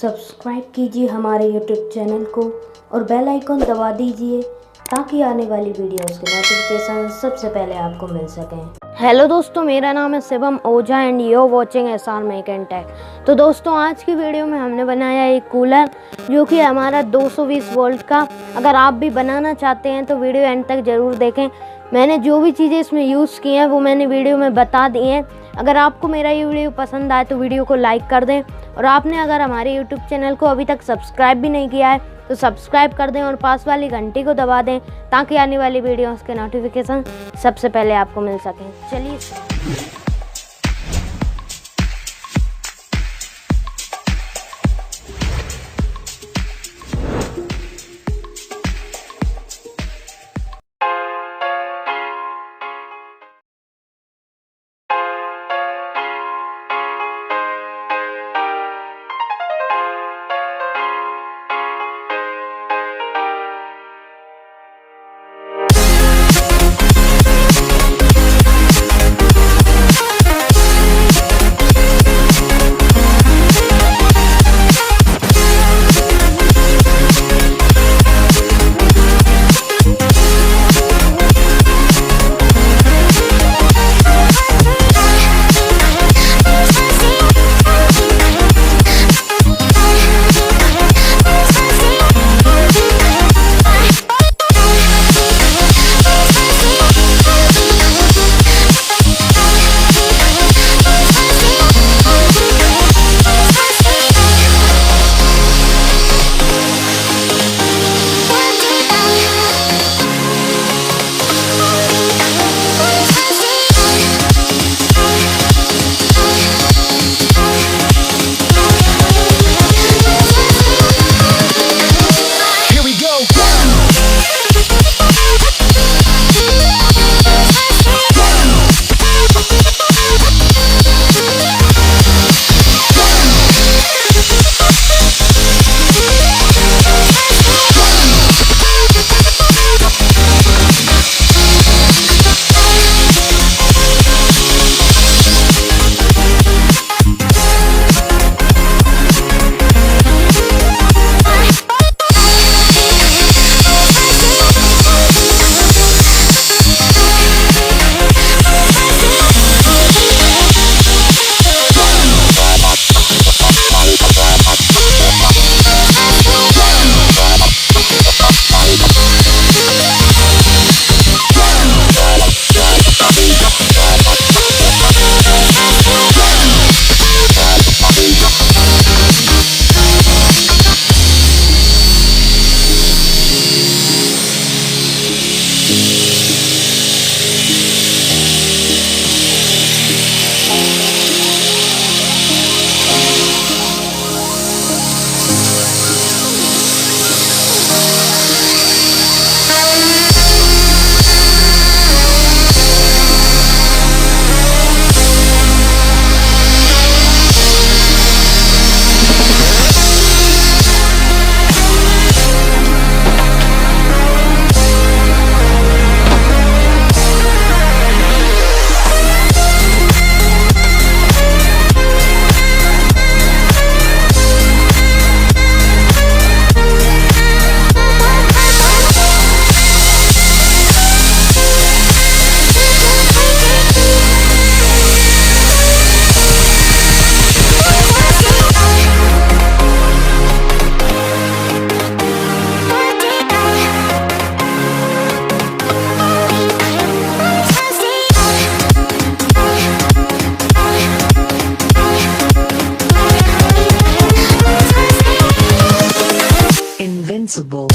Subscribe कीजिए हमारे YouTube channel को और बेल आइकन दबा दीजिए ताकि आने वाली वीडियोस के नोटिफिकेशन सबसे पहले आपको मिल सकें। हेलो दोस्तों, मेरा नाम है Shivam Ojha and you watching SR make and tech. तो दोस्तों, आज की वीडियो में हमने बनाया एक कूलर जो कि हमारा 220 वोल्ट का। अगर आप भी बनाना चाहते हैं तो वीडियो एंड तक ज़रूर देखें। मैंने जो भी चीज़ें इसमें यूज़ की हैं वो मैंने वीडियो में बता दी हैं। अगर आपको मेरा ये वीडियो पसंद आए तो वीडियो को लाइक कर दें, और आपने अगर हमारे यूट्यूब चैनल को अभी तक सब्सक्राइब भी नहीं किया है तो सब्सक्राइब कर दें और पास वाली घंटी को दबा दें ताकि आने वाली वीडियोस के नोटिफिकेशन सबसे पहले आपको मिल सकें। चलिए Invincible.